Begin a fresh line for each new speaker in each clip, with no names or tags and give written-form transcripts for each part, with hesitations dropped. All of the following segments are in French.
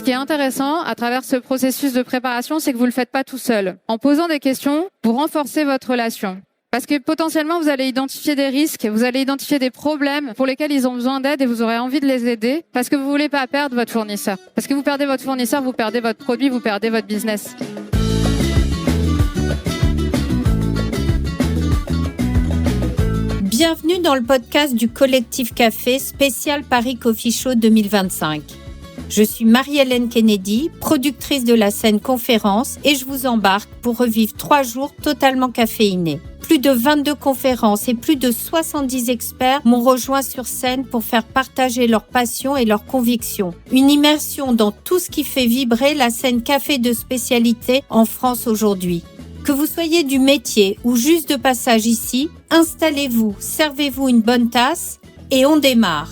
Ce qui est intéressant à travers ce processus de préparation, c'est que vous le faites pas tout seul. En posant des questions, vous renforcez votre relation. Parce que potentiellement, vous allez identifier des risques, vous allez identifier des problèmes pour lesquels ils ont besoin d'aide et vous aurez envie de les aider parce que vous voulez pas perdre votre fournisseur. Parce que vous perdez votre fournisseur, vous perdez votre produit, vous perdez votre business.
Bienvenue dans le podcast du Collectif Café spécial Paris Coffee Show 2025. Je suis Marie-Hélène Kennedy, productrice de la scène conférence et je vous embarque pour revivre 3 jours totalement caféinés. Plus de 22 conférences et plus de 70 experts m'ont rejoint sur scène pour faire partager leur passion et leurs convictions. Une immersion dans tout ce qui fait vibrer la scène café de spécialité en France aujourd'hui. Que vous soyez du métier ou juste de passage ici, installez-vous, servez-vous une bonne tasse et on démarre.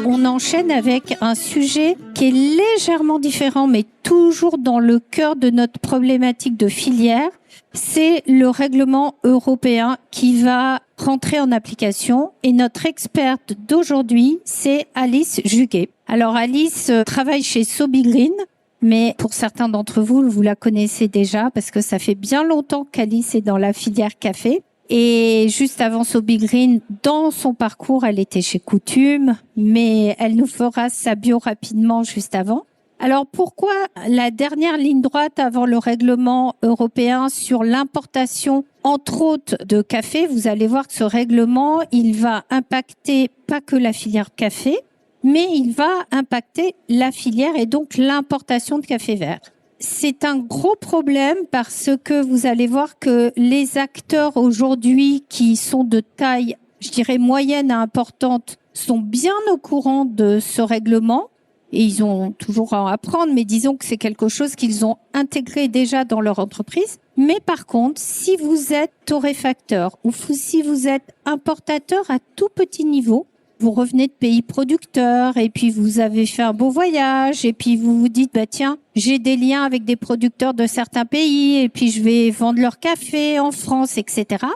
On enchaîne avec un sujet qui est légèrement différent, mais toujours dans le cœur de notre problématique de filière. C'est le règlement européen qui va rentrer en application. Et notre experte d'aujourd'hui, c'est Alice Juguet. Alors Alice travaille chez Sobi Green, mais pour certains d'entre vous, vous la connaissez déjà parce que ça fait bien longtemps qu'Alice est dans la filière café. Et juste avant Sobi Green, dans son parcours, elle était chez Coutume, mais elle nous fera sa bio rapidement juste avant. Alors pourquoi la dernière ligne droite avant le règlement européen sur l'importation, entre autres, de café? Vous allez voir que ce règlement, il va impacter pas que la filière café, mais il va impacter la filière et donc l'importation de café vert. C'est un gros problème parce que vous allez voir que les acteurs aujourd'hui qui sont de taille, je dirais moyenne à importante, sont bien au courant de ce règlement et ils ont toujours à apprendre, mais disons que c'est quelque chose qu'ils ont intégré déjà dans leur entreprise. Mais par contre, si vous êtes torréfacteur ou si vous êtes importateur à tout petit niveau, vous revenez de pays producteurs et puis vous avez fait un beau voyage et puis vous vous dites tiens, j'ai des liens avec des producteurs de certains pays et puis je vais vendre leur café en France, etc.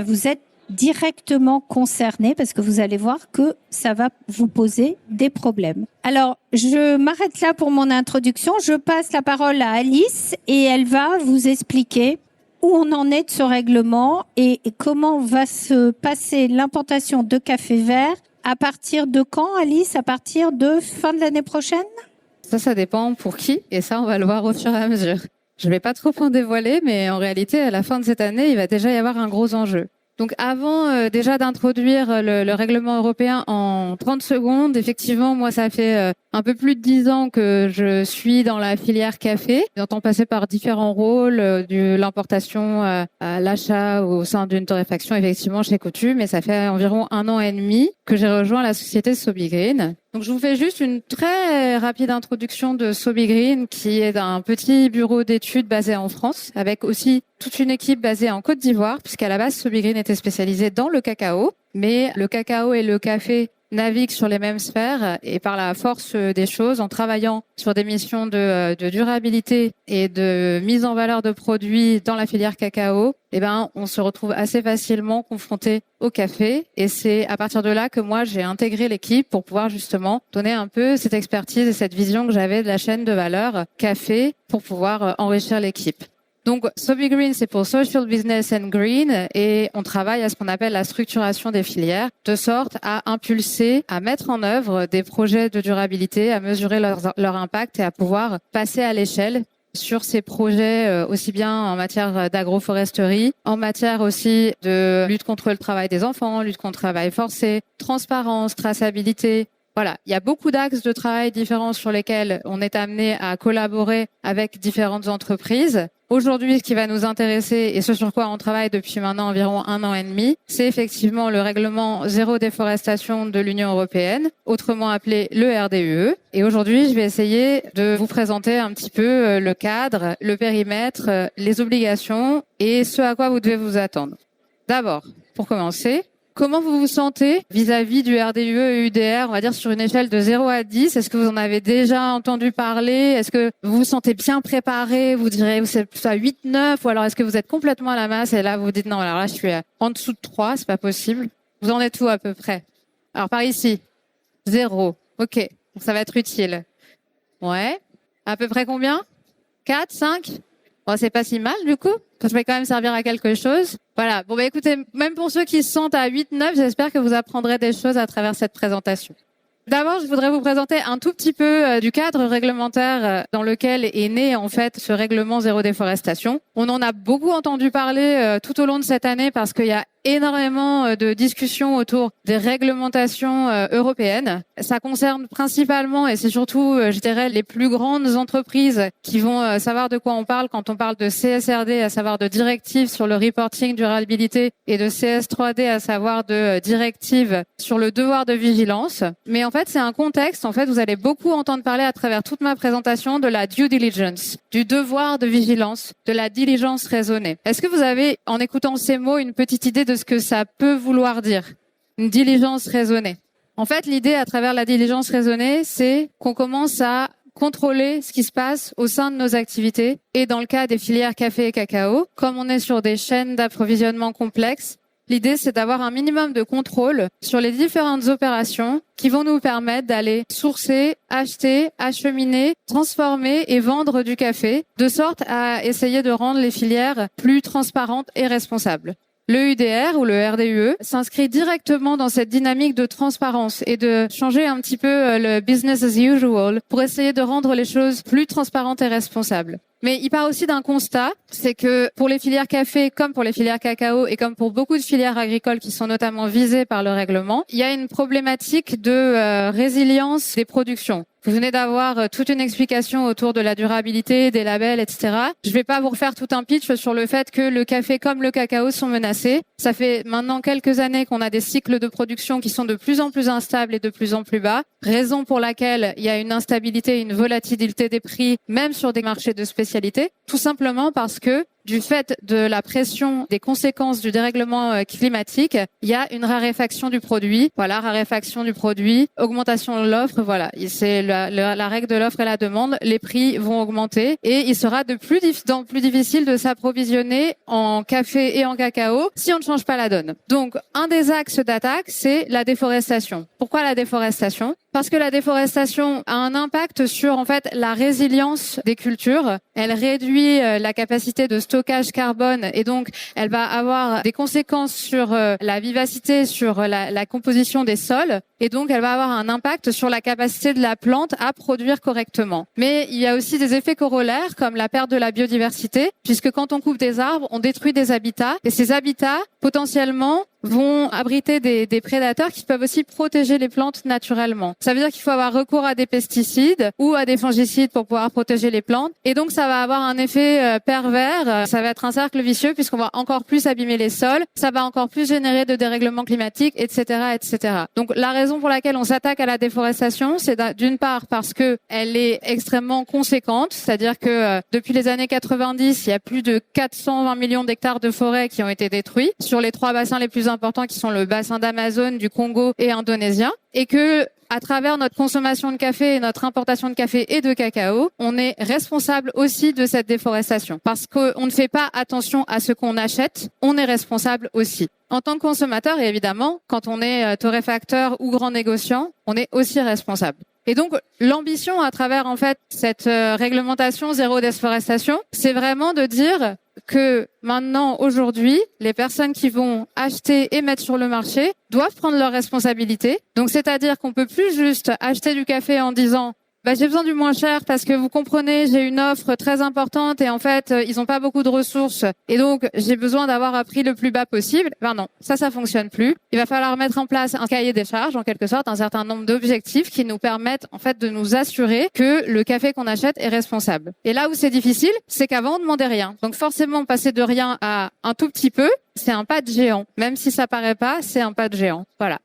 Vous êtes directement concerné parce que vous allez voir que ça va vous poser des problèmes. Alors, je m'arrête là pour mon introduction. Je passe la parole à Alice et elle va vous expliquer où on en est de ce règlement et comment va se passer l'importation de café vert. À partir de quand, Alice? À partir de fin de l'année prochaine?
Ça dépend pour qui, et ça, on va le voir au fur et à mesure. Je vais pas trop en dévoiler, mais en réalité, à la fin de cette année, il va déjà y avoir un gros enjeu. Donc avant déjà d'introduire le règlement européen en 30 secondes, effectivement, moi, ça fait un peu plus de 10 ans que je suis dans la filière café. J'entends passer par différents rôles, de l'importation à l'achat au sein d'une torréfaction, effectivement, chez Coutume. Et ça fait environ 1 an et demi que j'ai rejoint la société Sobi Green. Donc je vous fais juste une très rapide introduction de Sobi Green, qui est un petit bureau d'études basé en France, avec aussi toute une équipe basée en Côte d'Ivoire, puisqu'à la base Sobi Green était spécialisé dans le cacao, mais le cacao et le café naviguent sur les mêmes sphères et par la force des choses, en travaillant sur des missions de durabilité et de mise en valeur de produits dans la filière cacao, on se retrouve assez facilement confronté au café. Et c'est à partir de là que moi, j'ai intégré l'équipe pour pouvoir justement donner un peu cette expertise et cette vision que j'avais de la chaîne de valeur café pour pouvoir enrichir l'équipe. Donc, Sobi Green, c'est pour Social Business and Green et on travaille à ce qu'on appelle la structuration des filières, de sorte à impulser, à mettre en œuvre des projets de durabilité, à mesurer leur impact et à pouvoir passer à l'échelle sur ces projets aussi bien en matière d'agroforesterie, en matière aussi de lutte contre le travail des enfants, lutte contre le travail forcé, transparence, traçabilité. Voilà, il y a beaucoup d'axes de travail différents sur lesquels on est amené à collaborer avec différentes entreprises. Aujourd'hui, ce qui va nous intéresser et ce sur quoi on travaille depuis maintenant environ 1 an et demi, c'est effectivement le règlement zéro déforestation de l'Union européenne, autrement appelé le RDUE. Et aujourd'hui, je vais essayer de vous présenter un petit peu le cadre, le périmètre, les obligations et ce à quoi vous devez vous attendre. D'abord, pour commencer, comment vous vous sentez vis-à-vis du RDUE et UDR, on va dire sur une échelle de 0 à 10? Est-ce que vous en avez déjà entendu parler? Est-ce que vous vous sentez bien préparé? Vous direz vous êtes plutôt à 8, 9? Ou alors est-ce que vous êtes complètement à la masse et là vous vous dites non, alors là je suis en dessous de 3, c'est pas possible. Vous en êtes où à peu près? Alors par ici, 0. Ok, donc ça va être utile. Ouais. À peu près combien? 4, 5? Bon, c'est pas si mal du coup. Ça peut quand même servir à quelque chose. Voilà. Bon, bah écoutez, même pour ceux qui se sentent à 8, 9, j'espère que vous apprendrez des choses à travers cette présentation. D'abord, je voudrais vous présenter un tout petit peu du cadre réglementaire dans lequel est né en fait ce règlement zéro déforestation. On en a beaucoup entendu parler tout au long de cette année parce qu'il y a énormément de discussions autour des réglementations européennes. Ça concerne principalement et c'est surtout, je dirais, les plus grandes entreprises qui vont savoir de quoi on parle quand on parle de CSRD, à savoir de directives sur le reporting durabilité, et de CS3D, à savoir de directives sur le devoir de vigilance. Mais en fait, c'est un contexte. En fait, vous allez beaucoup entendre parler à travers toute ma présentation de la due diligence, du devoir de vigilance, de la diligence raisonnée. Est-ce que vous avez, en écoutant ces mots, une petite idée de ce que ça peut vouloir dire? Une diligence raisonnée. En fait, l'idée à travers la diligence raisonnée, c'est qu'on commence à contrôler ce qui se passe au sein de nos activités. Et dans le cas des filières café et cacao, comme on est sur des chaînes d'approvisionnement complexes, l'idée, c'est d'avoir un minimum de contrôle sur les différentes opérations qui vont nous permettre d'aller sourcer, acheter, acheminer, transformer et vendre du café, de sorte à essayer de rendre les filières plus transparentes et responsables. Le UDR ou le RDUE s'inscrit directement dans cette dynamique de transparence et de changer un petit peu le business as usual pour essayer de rendre les choses plus transparentes et responsables. Mais il part aussi d'un constat, c'est que pour les filières café, comme pour les filières cacao et comme pour beaucoup de filières agricoles qui sont notamment visées par le règlement, il y a une problématique de résilience des productions. Vous venez d'avoir toute une explication autour de la durabilité, des labels, etc. Je vais pas vous refaire tout un pitch sur le fait que le café comme le cacao sont menacés. Ça fait maintenant quelques années qu'on a des cycles de production qui sont de plus en plus instables et de plus en plus bas, raison pour laquelle il y a une instabilité, une volatilité des prix, même sur des marchés de spécialité, tout simplement parce que du fait de la pression des conséquences du dérèglement climatique, il y a une raréfaction du produit. Voilà, raréfaction du produit, augmentation de l'offre. Voilà, c'est la règle de l'offre et la demande. Les prix vont augmenter et il sera de plus difficile de s'approvisionner en café et en cacao si on ne change pas la donne. Donc, un des axes d'attaque, c'est la déforestation. Pourquoi la déforestation? Parce que la déforestation a un impact sur en fait la résilience des cultures. Elle réduit la capacité de stockage carbone et donc elle va avoir des conséquences sur la vivacité, sur la composition des sols et donc elle va avoir un impact sur la capacité de la plante à produire correctement. Mais il y a aussi des effets corollaires comme la perte de la biodiversité puisque quand on coupe des arbres, on détruit des habitats et ces habitats potentiellement vont abriter des prédateurs qui peuvent aussi protéger les plantes naturellement. Ça veut dire qu'il faut avoir recours à des pesticides ou à des fongicides pour pouvoir protéger les plantes. Et donc, ça va avoir un effet pervers. Ça va être un cercle vicieux puisqu'on va encore plus abîmer les sols. Ça va encore plus générer de dérèglements climatiques, etc., etc. Donc, la raison pour laquelle on s'attaque à la déforestation, c'est d'une part parce que elle est extrêmement conséquente. C'est-à-dire que depuis les années 90, il y a plus de 420 millions d'hectares de forêts qui ont été détruits sur les 3 bassins les plus importants qui sont le bassin d'Amazon, du Congo et indonésien, et que à travers notre consommation de café et notre importation de café et de cacao, on est responsable aussi de cette déforestation. Parce qu'on ne fait pas attention à ce qu'on achète, on est responsable aussi. En tant que consommateur, et évidemment, quand on est torréfacteur ou grand négociant, on est aussi responsable. Et donc, l'ambition à travers, en fait, cette réglementation zéro déforestation, c'est vraiment de dire que maintenant, aujourd'hui, les personnes qui vont acheter et mettre sur le marché doivent prendre leurs responsabilités. Donc, c'est-à-dire qu'on peut plus juste acheter du café en disant j'ai besoin du moins cher parce que vous comprenez, j'ai une offre très importante et en fait, ils n'ont pas beaucoup de ressources et donc j'ai besoin d'avoir un prix le plus bas possible. Non, ça fonctionne plus. Il va falloir mettre en place un cahier des charges, en quelque sorte, un certain nombre d'objectifs qui nous permettent en fait de nous assurer que le café qu'on achète est responsable. Et là où c'est difficile, c'est qu'avant on demandait rien. Donc forcément, passer de rien à un tout petit peu, c'est un pas de géant. Même si ça paraît pas, c'est un pas de géant. Voilà.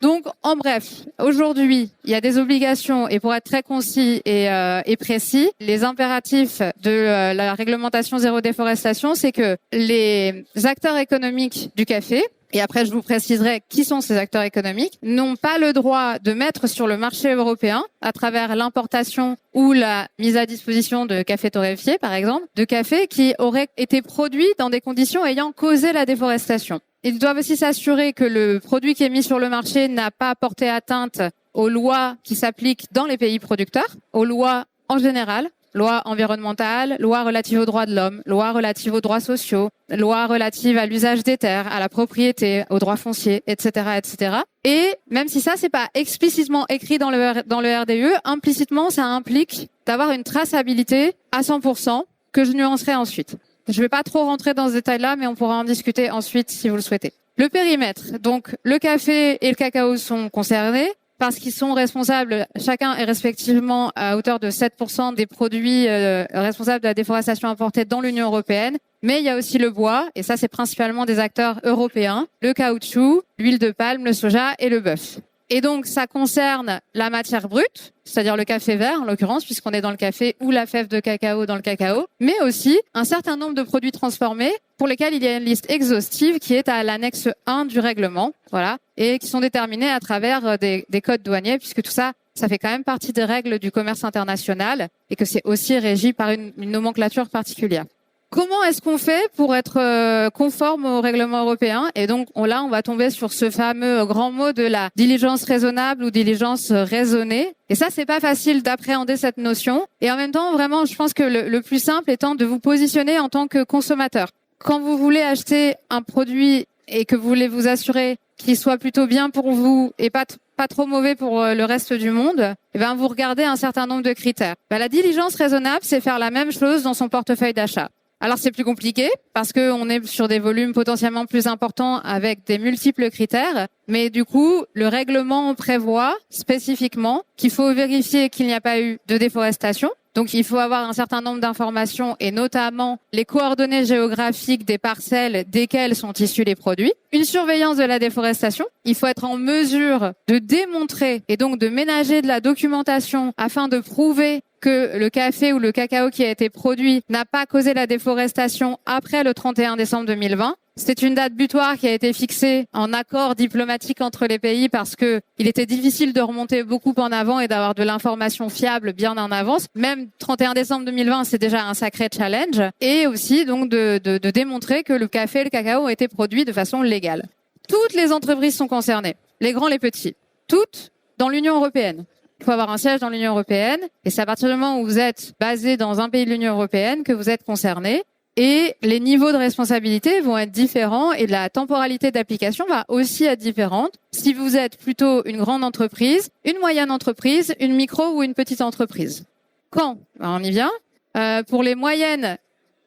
Donc, en bref, aujourd'hui, il y a des obligations et pour être très concis et précis, les impératifs de la réglementation zéro déforestation, c'est que les acteurs économiques du café, et après je vous préciserai qui sont ces acteurs économiques, n'ont pas le droit de mettre sur le marché européen, à travers l'importation ou la mise à disposition de café torréfié, par exemple, de café qui aurait été produit dans des conditions ayant causé la déforestation. Ils doivent aussi s'assurer que le produit qui est mis sur le marché n'a pas porté atteinte aux lois qui s'appliquent dans les pays producteurs, aux lois en général, lois environnementales, lois relatives aux droits de l'homme, lois relatives aux droits sociaux, lois relatives à l'usage des terres, à la propriété, aux droits fonciers, etc., etc. Et même si ça, c'est pas explicitement écrit dans le RDE, implicitement, ça implique d'avoir une traçabilité à 100% que je nuancerai ensuite. Je vais pas trop rentrer dans ce détail-là, mais on pourra en discuter ensuite si vous le souhaitez. Le périmètre. Donc, le café et le cacao sont concernés parce qu'ils sont responsables, chacun est respectivement à hauteur de 7% des produits responsables de la déforestation importée dans l'Union européenne. Mais il y a aussi le bois, et ça c'est principalement des acteurs européens, le caoutchouc, l'huile de palme, le soja et le bœuf. Et donc, ça concerne la matière brute, c'est-à-dire le café vert, en l'occurrence, puisqu'on est dans le café, ou la fève de cacao dans le cacao, mais aussi un certain nombre de produits transformés pour lesquels il y a une liste exhaustive qui est à l'annexe 1 du règlement, voilà, et qui sont déterminés à travers des codes douaniers, puisque tout ça, ça fait quand même partie des règles du commerce international et que c'est aussi régi par une nomenclature particulière. Comment est-ce qu'on fait pour être conforme au règlement européen? Et donc là, on va tomber sur ce fameux grand mot de la diligence raisonnable ou diligence raisonnée. Et ça, c'est pas facile d'appréhender cette notion. Et en même temps, vraiment, je pense que le plus simple étant de vous positionner en tant que consommateur. Quand vous voulez acheter un produit et que vous voulez vous assurer qu'il soit plutôt bien pour vous et pas trop mauvais pour le reste du monde, eh ben vous regardez un certain nombre de critères. La diligence raisonnable, c'est faire la même chose dans son portefeuille d'achat. Alors c'est plus compliqué parce que on est sur des volumes potentiellement plus importants avec des multiples critères, mais du coup le règlement prévoit spécifiquement qu'il faut vérifier qu'il n'y a pas eu de déforestation. Donc il faut avoir un certain nombre d'informations et notamment les coordonnées géographiques des parcelles desquelles sont issus les produits. Une surveillance de la déforestation. Il faut être en mesure de démontrer et donc de ménager de la documentation afin de prouver que le café ou le cacao qui a été produit n'a pas causé la déforestation après le 31 décembre 2020. C'est une date butoir qui a été fixée en accord diplomatique entre les pays parce que il était difficile de remonter beaucoup en avant et d'avoir de l'information fiable bien en avance. Même 31 décembre 2020, c'est déjà un sacré challenge. Et aussi donc de démontrer que le café et le cacao ont été produits de façon légale. Toutes les entreprises sont concernées, les grands, les petits, toutes dans l'Union européenne. Il faut avoir un siège dans l'Union européenne et c'est à partir du moment où vous êtes basé dans un pays de l'Union européenne que vous êtes concerné. Et les niveaux de responsabilité vont être différents et la temporalité d'application va aussi être différente. Si vous êtes plutôt une grande entreprise, une moyenne entreprise, une micro ou une petite entreprise. Quand? On y vient. Pour les moyennes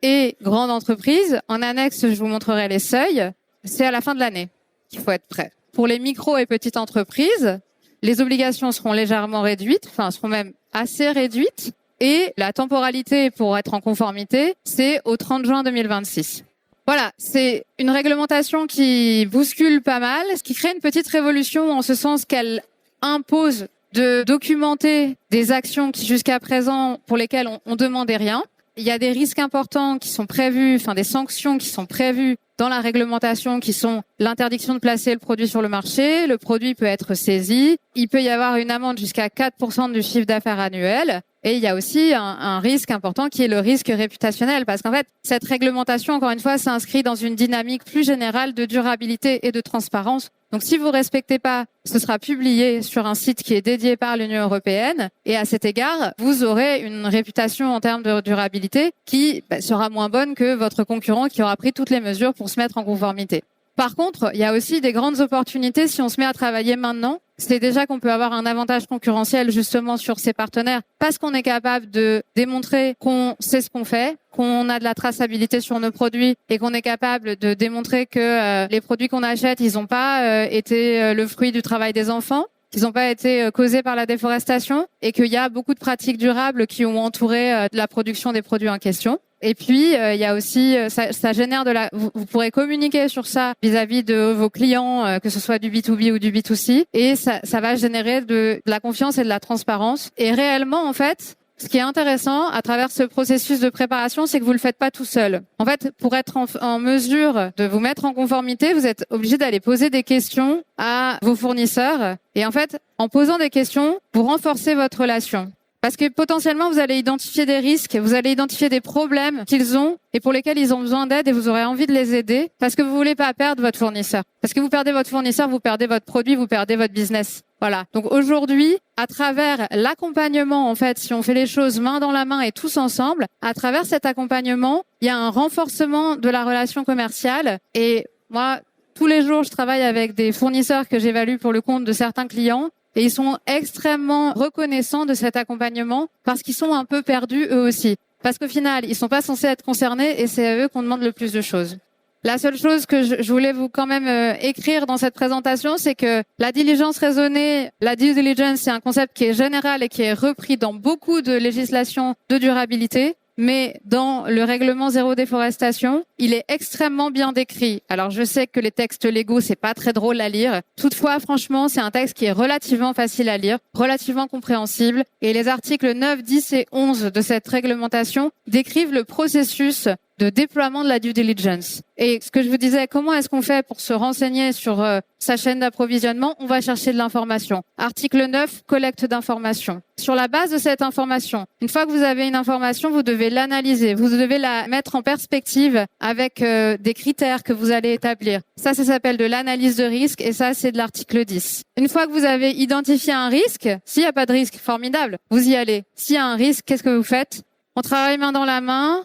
et grandes entreprises, en annexe, je vous montrerai les seuils. C'est à la fin de l'année qu'il faut être prêt. Pour les micros et petites entreprises, les obligations seront légèrement réduites, enfin seront même assez réduites. Et la temporalité pour être en conformité, c'est au 30 juin 2026. Voilà, c'est une réglementation qui bouscule pas mal, ce qui crée une petite révolution en ce sens qu'elle impose de documenter des actions qui jusqu'à présent pour lesquelles on demandait rien. Il y a des risques importants qui sont prévus, enfin des sanctions qui sont prévues dans la réglementation qui sont l'interdiction de placer le produit sur le marché, le produit peut être saisi, il peut y avoir une amende jusqu'à 4% du chiffre d'affaires annuel. Et il y a aussi un risque important qui est le risque réputationnel parce qu'en fait, cette réglementation, encore une fois, s'inscrit dans une dynamique plus générale de durabilité et de transparence. Donc si vous respectez pas, ce sera publié sur un site qui est dédié par l'Union européenne et à cet égard, vous aurez une réputation en termes de durabilité qui sera moins bonne que votre concurrent qui aura pris toutes les mesures pour se mettre en conformité. Par contre, il y a aussi des grandes opportunités si on se met à travailler maintenant. C'est déjà qu'on peut avoir un avantage concurrentiel justement sur ses partenaires parce qu'on est capable de démontrer qu'on sait ce qu'on fait, qu'on a de la traçabilité sur nos produits et qu'on est capable de démontrer que les produits qu'on achète, ils n'ont pas été le fruit du travail des enfants, qu'ils n'ont pas été causés par la déforestation et qu'il y a beaucoup de pratiques durables qui ont entouré de la production des produits en question. Et puis, il y a aussi, ça génère vous pourrez communiquer sur ça vis-à-vis de vos clients, que ce soit du B2B ou du B2C, et ça va générer de la confiance et de la transparence. Et réellement, en fait, ce qui est intéressant à travers ce processus de préparation, c'est que vous le faites pas tout seul. En fait, pour être en mesure de vous mettre en conformité, vous êtes obligé d'aller poser des questions à vos fournisseurs. Et en fait, en posant des questions, vous renforcez votre relation. Parce que potentiellement, vous allez identifier des risques, vous allez identifier des problèmes qu'ils ont et pour lesquels ils ont besoin d'aide et vous aurez envie de les aider parce que vous voulez pas perdre votre fournisseur. Parce que vous perdez votre fournisseur, vous perdez votre produit, vous perdez votre business. Voilà. Donc aujourd'hui, à travers l'accompagnement, en fait, si on fait les choses main dans la main et tous ensemble, à travers cet accompagnement, il y a un renforcement de la relation commerciale. Et moi, tous les jours, je travaille avec des fournisseurs que j'évalue pour le compte de certains clients. Et ils sont extrêmement reconnaissants de cet accompagnement parce qu'ils sont un peu perdus eux aussi. Parce qu'au final, ils sont pas censés être concernés et c'est à eux qu'on demande le plus de choses. La seule chose que je voulais vous quand même écrire dans cette présentation, c'est que la diligence raisonnée, la due diligence, c'est un concept qui est général et qui est repris dans beaucoup de législations de durabilité. Mais dans le règlement zéro déforestation, il est extrêmement bien décrit. Alors je sais que les textes légaux, c'est pas très drôle à lire. Toutefois, franchement, c'est un texte qui est relativement facile à lire, relativement compréhensible. Et les articles 9, 10 et 11 de cette réglementation décrivent le processus de déploiement de la due diligence. Et ce que je vous disais, comment est-ce qu'on fait pour se renseigner sur sa chaîne d'approvisionnement? On va chercher de l'information. Article 9, collecte d'informations. Sur la base de cette information, une fois que vous avez une information, vous devez l'analyser, vous devez la mettre en perspective avec des critères que vous allez établir. Ça s'appelle de l'analyse de risque et ça, c'est de l'article 10. Une fois que vous avez identifié un risque, s'il n'y a pas de risque, formidable, vous y allez. S'il y a un risque, qu'est-ce que vous faites? On travaille main dans la main,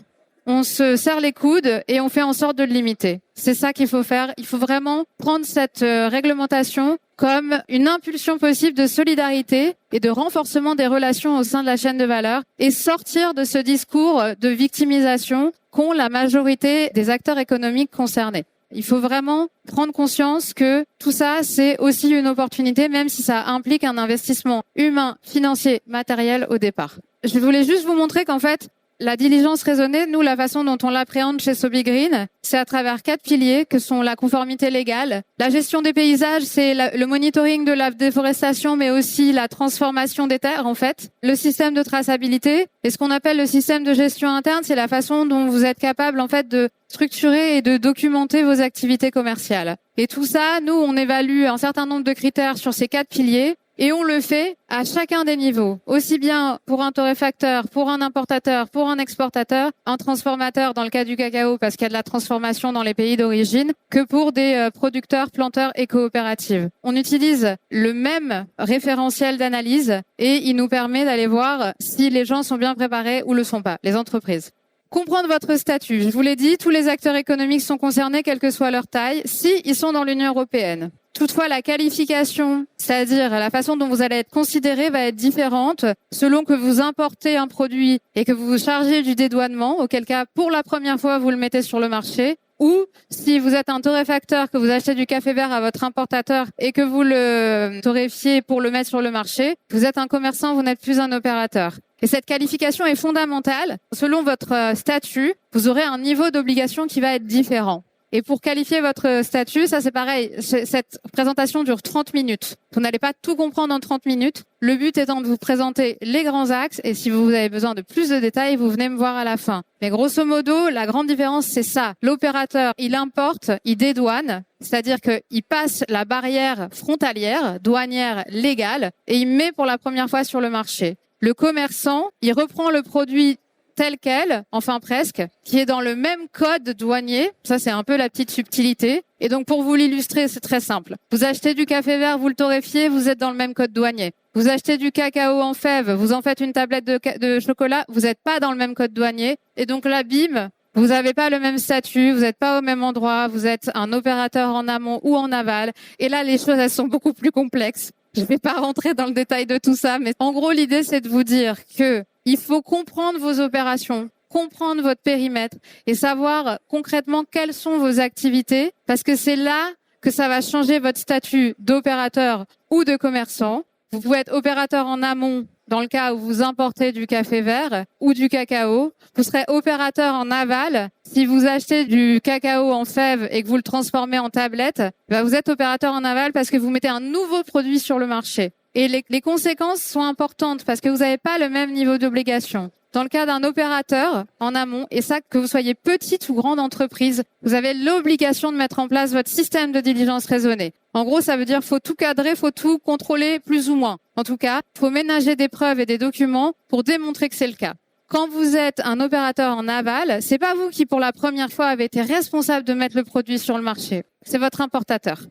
on se serre les coudes et on fait en sorte de le limiter. C'est ça qu'il faut faire. Il faut vraiment prendre cette réglementation comme une impulsion possible de solidarité et de renforcement des relations au sein de la chaîne de valeur et sortir de ce discours de victimisation qu'ont la majorité des acteurs économiques concernés. Il faut vraiment prendre conscience que tout ça, c'est aussi une opportunité, même si ça implique un investissement humain, financier, matériel au départ. Je voulais juste vous montrer qu'en fait, la diligence raisonnée, nous, la façon dont on l'appréhende chez Sobi Green, c'est à travers 4 piliers que sont la conformité légale, la gestion des paysages, c'est le monitoring de la déforestation, mais aussi la transformation des terres, en fait, le système de traçabilité, et ce qu'on appelle le système de gestion interne, c'est la façon dont vous êtes capable, en fait, de structurer et de documenter vos activités commerciales. Et tout ça, nous, on évalue un certain nombre de critères sur ces 4 piliers. Et on le fait à chacun des niveaux, aussi bien pour un torréfacteur, pour un importateur, pour un exportateur, un transformateur dans le cas du cacao parce qu'il y a de la transformation dans les pays d'origine, que pour des producteurs, planteurs et coopératives. On utilise le même référentiel d'analyse et il nous permet d'aller voir si les gens sont bien préparés ou le sont pas, les entreprises. Comprendre votre statut. Je vous l'ai dit, tous les acteurs économiques sont concernés, quelle que soit leur taille, si ils sont dans l'Union européenne. Toutefois, la qualification, c'est-à-dire la façon dont vous allez être considéré, va être différente selon que vous importez un produit et que vous vous chargez du dédouanement, auquel cas, pour la première fois, vous le mettez sur le marché, ou si vous êtes un torréfacteur, que vous achetez du café vert à votre importateur et que vous le torréfiez pour le mettre sur le marché, vous êtes un commerçant, vous n'êtes plus un opérateur. Et cette qualification est fondamentale. Selon votre statut, vous aurez un niveau d'obligation qui va être différent. Et pour qualifier votre statut, ça c'est pareil, cette présentation dure 30 minutes. Vous n'allez pas tout comprendre en 30 minutes. Le but étant de vous présenter les grands axes et si vous avez besoin de plus de détails, vous venez me voir à la fin. Mais grosso modo, la grande différence c'est ça. L'opérateur, il importe, il dédouane, c'est-à-dire qu'il passe la barrière frontalière, douanière, légale et il met pour la première fois sur le marché. Le commerçant, il reprend le produit tel quel, enfin presque, qui est dans le même code douanier. Ça, c'est un peu la petite subtilité. Et donc, pour vous l'illustrer, c'est très simple. Vous achetez du café vert, vous le torréfiez, vous êtes dans le même code douanier. Vous achetez du cacao en fève, vous en faites une tablette de chocolat, vous n'êtes pas dans le même code douanier. Et donc là, bim, vous n'avez pas le même statut, vous n'êtes pas au même endroit, vous êtes un opérateur en amont ou en aval. Et là, les choses, elles sont beaucoup plus complexes. Je ne vais pas rentrer dans le détail de tout ça, mais en gros, l'idée, c'est de vous dire que il faut comprendre vos opérations, comprendre votre périmètre et savoir concrètement quelles sont vos activités parce que c'est là que ça va changer votre statut d'opérateur ou de commerçant. Vous pouvez être opérateur en amont dans le cas où vous importez du café vert ou du cacao. Vous serez opérateur en aval si vous achetez du cacao en fève et que vous le transformez en tablette. Vous êtes opérateur en aval parce que vous mettez un nouveau produit sur le marché. Et les conséquences sont importantes parce que vous n'avez pas le même niveau d'obligation. Dans le cas d'un opérateur en amont, et ça que vous soyez petite ou grande entreprise, vous avez l'obligation de mettre en place votre système de diligence raisonnée. En gros, ça veut dire faut tout cadrer, faut tout contrôler plus ou moins. En tout cas, il faut ménager des preuves et des documents pour démontrer que c'est le cas. Quand vous êtes un opérateur en aval, c'est pas vous qui, pour la première fois, avez été responsable de mettre le produit sur le marché. C'est votre importateur.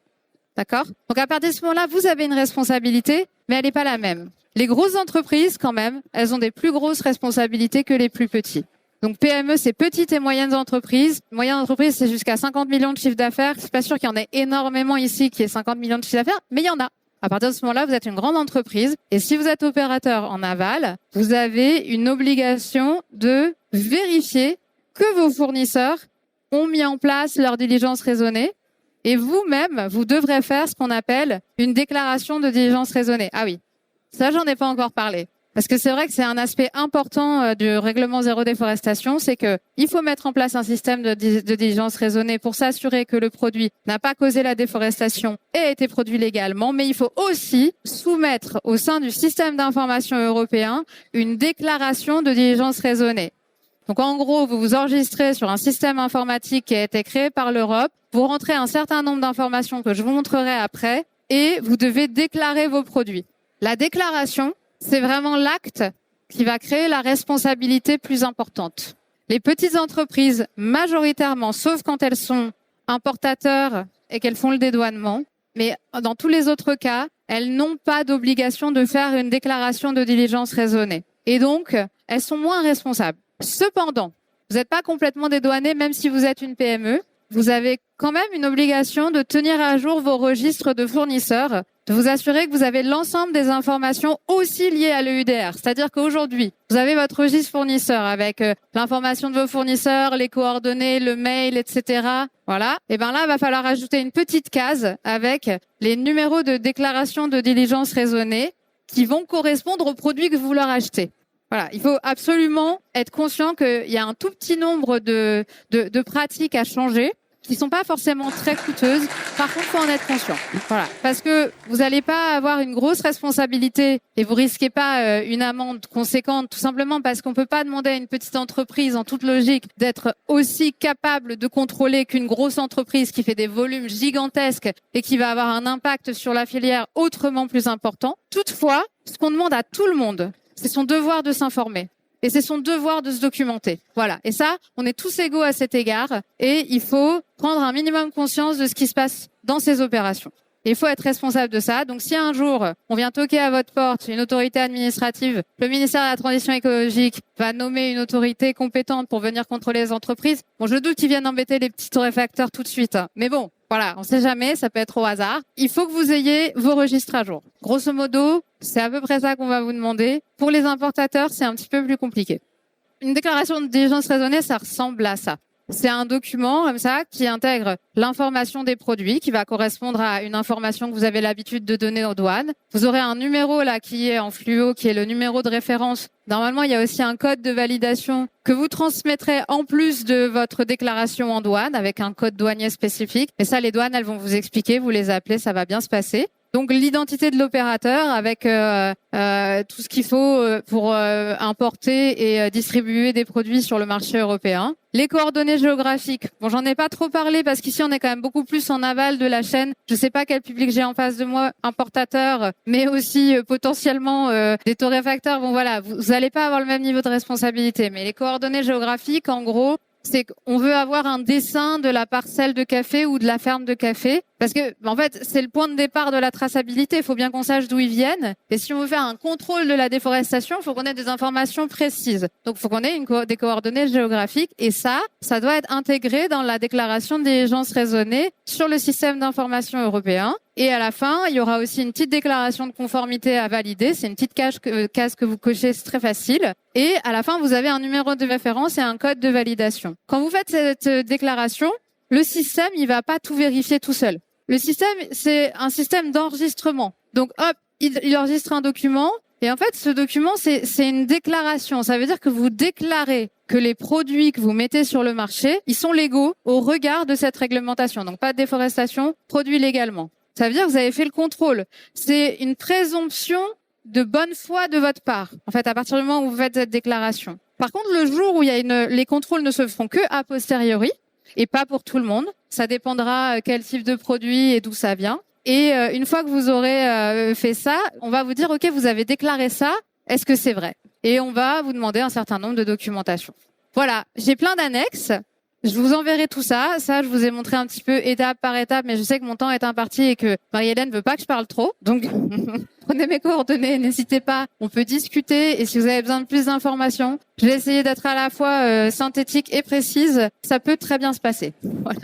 D'accord? Donc, à partir de ce moment-là, vous avez une responsabilité, mais elle n'est pas la même. Les grosses entreprises, quand même, elles ont des plus grosses responsabilités que les plus petits. Donc, PME, c'est petites et moyennes entreprises. Moyenne entreprise, c'est jusqu'à 50 millions de chiffre d'affaires. Je suis pas sûr qu'il y en ait énormément ici qui ait 50 millions de chiffre d'affaires, mais il y en a. À partir de ce moment-là, vous êtes une grande entreprise. Et si vous êtes opérateur en aval, vous avez une obligation de vérifier que vos fournisseurs ont mis en place leur diligence raisonnée. Et vous-même, vous devrez faire ce qu'on appelle une déclaration de diligence raisonnée. Ah oui, ça, j'en ai pas encore parlé. Parce que c'est vrai que c'est un aspect important du règlement zéro déforestation, c'est que il faut mettre en place un système de diligence raisonnée pour s'assurer que le produit n'a pas causé la déforestation et a été produit légalement, mais il faut aussi soumettre au sein du système d'information européen une déclaration de diligence raisonnée. Donc en gros, vous vous enregistrez sur un système informatique qui a été créé par l'Europe, vous rentrez un certain nombre d'informations que je vous montrerai après et vous devez déclarer vos produits. La déclaration, c'est vraiment l'acte qui va créer la responsabilité plus importante. Les petites entreprises, majoritairement, sauf quand elles sont importateurs et qu'elles font le dédouanement, mais dans tous les autres cas, elles n'ont pas d'obligation de faire une déclaration de diligence raisonnée. Et donc, elles sont moins responsables. Cependant, vous n'êtes pas complètement dédouané, même si vous êtes une PME. Vous avez quand même une obligation de tenir à jour vos registres de fournisseurs, de vous assurer que vous avez l'ensemble des informations aussi liées à l'EUDR. C'est-à-dire qu'aujourd'hui, vous avez votre registre fournisseur avec l'information de vos fournisseurs, les coordonnées, le mail, etc. Voilà. Et ben là, il va falloir ajouter une petite case avec les numéros de déclaration de diligence raisonnée qui vont correspondre aux produits que vous leur achetez. Voilà, il faut absolument être conscient qu'il y a un tout petit nombre de pratiques à changer qui sont pas forcément très coûteuses. Par contre, faut en être conscient. Voilà, parce que vous n'allez pas avoir une grosse responsabilité et vous risquez pas une amende conséquente, tout simplement parce qu'on peut pas demander à une petite entreprise, en toute logique, d'être aussi capable de contrôler qu'une grosse entreprise qui fait des volumes gigantesques et qui va avoir un impact sur la filière autrement plus important. Toutefois, ce qu'on demande à tout le monde, c'est son devoir de s'informer. Et c'est son devoir de se documenter. Voilà. Et ça, on est tous égaux à cet égard. Et il faut prendre un minimum conscience de ce qui se passe dans ces opérations. Et il faut être responsable de ça. Donc, si un jour, on vient toquer à votre porte, une autorité administrative, le ministère de la Transition écologique va nommer une autorité compétente pour venir contrôler les entreprises. Bon, je doute qu'ils viennent embêter les petits torréfacteurs tout de suite. Mais bon, voilà, on sait jamais, ça peut être au hasard. Il faut que vous ayez vos registres à jour. Grosso modo, c'est à peu près ça qu'on va vous demander. Pour les importateurs, c'est un petit peu plus compliqué. Une déclaration de diligence raisonnée, ça ressemble à ça. C'est un document comme ça qui intègre l'information des produits, qui va correspondre à une information que vous avez l'habitude de donner aux douanes. Vous aurez un numéro là qui est en fluo, qui est le numéro de référence. Normalement, il y a aussi un code de validation que vous transmettrez en plus de votre déclaration en douane avec un code douanier spécifique. Et ça, les douanes, elles vont vous expliquer, vous les appelez, ça va bien se passer. Donc l'identité de l'opérateur avec tout ce qu'il faut pour importer et distribuer des produits sur le marché européen. Les coordonnées géographiques. Bon, j'en ai pas trop parlé parce qu'ici on est quand même beaucoup plus en aval de la chaîne. Je sais pas quel public j'ai en face de moi, importateurs, mais aussi potentiellement des torréfacteurs. Bon voilà, vous allez pas avoir le même niveau de responsabilité. Mais les coordonnées géographiques, en gros, c'est qu'on veut avoir un dessin de la parcelle de café ou de la ferme de café. Parce que, en fait, c'est le point de départ de la traçabilité. Il faut bien qu'on sache d'où ils viennent. Et si on veut faire un contrôle de la déforestation, il faut qu'on ait des informations précises. Donc, il faut qu'on ait des coordonnées géographiques. Et ça doit être intégré dans la déclaration de diligence raisonnée sur le système d'information européen. Et à la fin, il y aura aussi une petite déclaration de conformité à valider. C'est une petite case que vous cochez, c'est très facile. Et à la fin, vous avez un numéro de référence et un code de validation. Quand vous faites cette déclaration, le système, il va pas tout vérifier tout seul. Le système, c'est un système d'enregistrement. Donc, hop, il enregistre un document. Et en fait, ce document, c'est une déclaration. Ça veut dire que vous déclarez que les produits que vous mettez sur le marché, ils sont légaux au regard de cette réglementation. Donc, pas de déforestation, produits légalement. Ça veut dire que vous avez fait le contrôle. C'est une présomption de bonne foi de votre part. En fait, à partir du moment où vous faites cette déclaration. Par contre, le jour où les contrôles ne se feront que a posteriori, et pas pour tout le monde. Ça dépendra quel type de produit et d'où ça vient. Et une fois que vous aurez fait ça, on va vous dire, OK, vous avez déclaré ça, est-ce que c'est vrai? Et on va vous demander un certain nombre de documentations. Voilà, j'ai plein d'annexes. Je vous enverrai tout ça. Ça, je vous ai montré un petit peu étape par étape, mais je sais que mon temps est imparti et que Marie-Hélène veut pas que je parle trop. Donc, prenez mes coordonnées, n'hésitez pas. On peut discuter et si vous avez besoin de plus d'informations, je vais essayer d'être à la fois synthétique et précise. Ça peut très bien se passer. Voilà.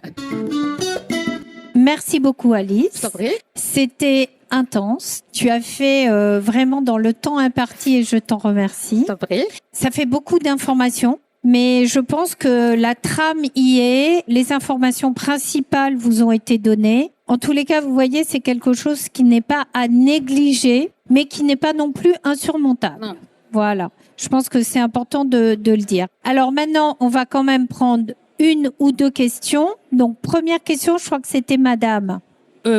Merci beaucoup, Alice.
Je t'en prie.
C'était intense. Tu as fait vraiment dans le temps imparti et je t'en remercie.
Je t'en prie.
Ça fait beaucoup d'informations. Mais je pense que la trame y est, les informations principales vous ont été données. En tous les cas, vous voyez, c'est quelque chose qui n'est pas à négliger, mais qui n'est pas non plus insurmontable.
Non.
Voilà, je pense que c'est important de le dire. Alors maintenant, on va quand même prendre une ou deux questions. Donc, première question, je crois que c'était madame.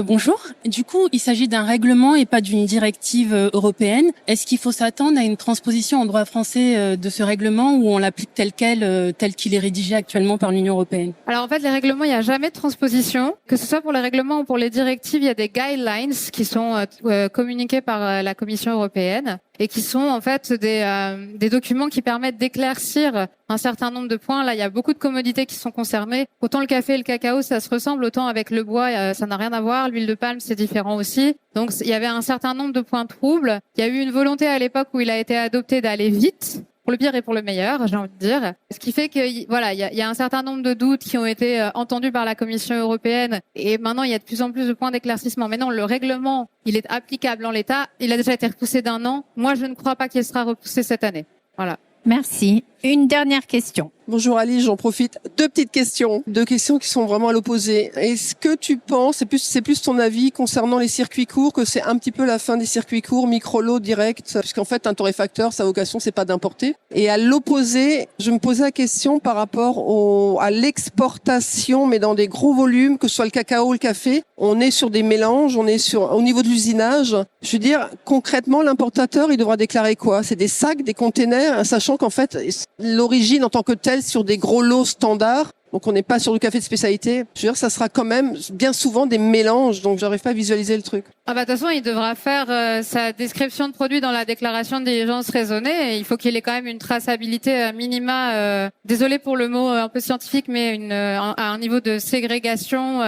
Bonjour. Du coup, il s'agit d'un règlement et pas d'une directive européenne. Est-ce qu'il faut s'attendre à une transposition en droit français de ce règlement ou on l'applique tel qu'il est rédigé actuellement par l'Union européenne?
Alors en fait, les règlements, il n'y a jamais de transposition. Que ce soit pour les règlements ou pour les directives, il y a des guidelines qui sont communiqués par la Commission européenne et qui sont en fait des documents qui permettent d'éclaircir un certain nombre de points. Là, il y a beaucoup de commodités qui sont concernées. Autant le café et le cacao, ça se ressemble, autant avec le bois, ça n'a rien à voir. L'huile de palme, c'est différent aussi. Donc, il y avait un certain nombre de points troubles. Il y a eu une volonté à l'époque où il a été adopté d'aller vite, pour le pire et pour le meilleur, j'ai envie de dire. Ce qui fait que, voilà, il y a un certain nombre de doutes qui ont été entendus par la Commission européenne. Et maintenant, il y a de plus en plus de points d'éclaircissement. Mais non, le règlement, il est applicable en l'état. Il a déjà été repoussé d'1 an. Moi, je ne crois pas qu'il sera repoussé cette année. Voilà.
Merci. Une dernière question.
Bonjour Alice, j'en profite. 2 petites questions. 2 questions qui sont vraiment à l'opposé. Est-ce que tu penses, c'est plus ton avis concernant les circuits courts, que c'est un petit peu la fin des circuits courts, micro-lot, direct, puisqu'en fait un torréfacteur, sa vocation c'est pas d'importer. Et à l'opposé, je me posais la question par rapport à l'exportation, mais dans des gros volumes, que ce soit le cacao ou le café. On est sur des mélanges, au niveau de l'usinage. Je veux dire, concrètement, l'importateur, il devra déclarer quoi? C'est des sacs, des containers, sachant qu'en fait, l'origine en tant que telle sur des gros lots standards, donc on n'est pas sur du café de spécialité. Je veux dire, ça sera quand même bien souvent des mélanges, donc j'arrive pas à visualiser le truc.
Ah bah de toute façon, il devra faire sa description de produit dans la déclaration de diligence raisonnée. Et il faut qu'il ait quand même une traçabilité minima. Désolé pour le mot un peu scientifique, mais à un niveau de ségrégation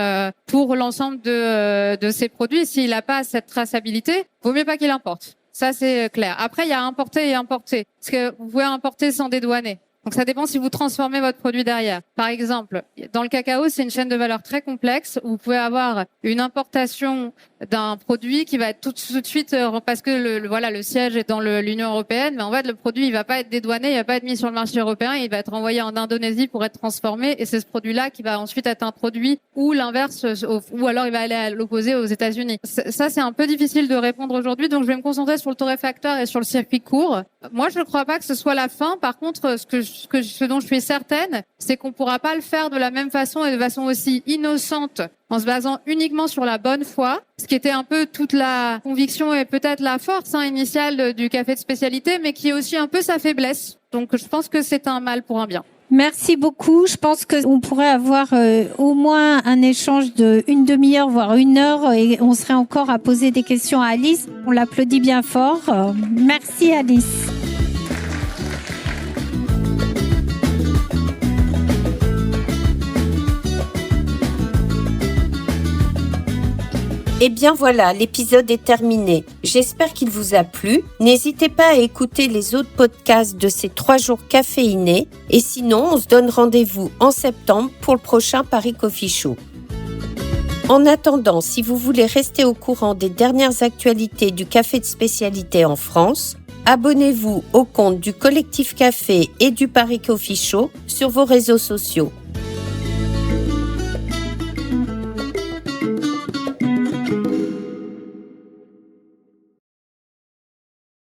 pour l'ensemble de ses produits. S'il n'a pas cette traçabilité, vaut mieux pas qu'il importe. Ça, c'est clair. Après, il y a importer et importer. Parce que vous pouvez importer sans dédouaner. Donc, ça dépend si vous transformez votre produit derrière. Par exemple, dans le cacao, c'est une chaîne de valeur très complexe où vous pouvez avoir une importation d'un produit qui va être tout de suite, parce que le siège est dans l'Union européenne, mais en fait, le produit, il va pas être dédouané, il va pas être mis sur le marché européen, il va être envoyé en Indonésie pour être transformé, et c'est ce produit-là qui va ensuite être un produit, ou l'inverse, ou alors il va aller à l'opposé aux États-Unis. Ça, c'est un peu difficile de répondre aujourd'hui, donc je vais me concentrer sur le torréfacteur et sur le circuit court. Moi, je ne crois pas que ce soit la fin. Par contre, ce dont je suis certaine, c'est qu'on pourra pas le faire de la même façon et de façon aussi innocente en se basant uniquement sur la bonne foi, ce qui était un peu toute la conviction et peut-être la force initiale du café de spécialité, mais qui est aussi un peu sa faiblesse. Donc je pense que c'est un mal pour un bien.
Merci beaucoup. Je pense qu'on pourrait avoir au moins un échange de 1 demi-heure, voire 1 heure, et on serait encore à poser des questions à Alice. On l'applaudit bien fort. Merci Alice.
Eh bien voilà, l'épisode est terminé. J'espère qu'il vous a plu. N'hésitez pas à écouter les autres podcasts de ces 3 jours caféinés. Et sinon, on se donne rendez-vous en septembre pour le prochain Paris Coffee Show. En attendant, si vous voulez rester au courant des dernières actualités du café de spécialité en France, abonnez-vous au compte du Collectif Café et du Paris Coffee Show sur vos réseaux sociaux.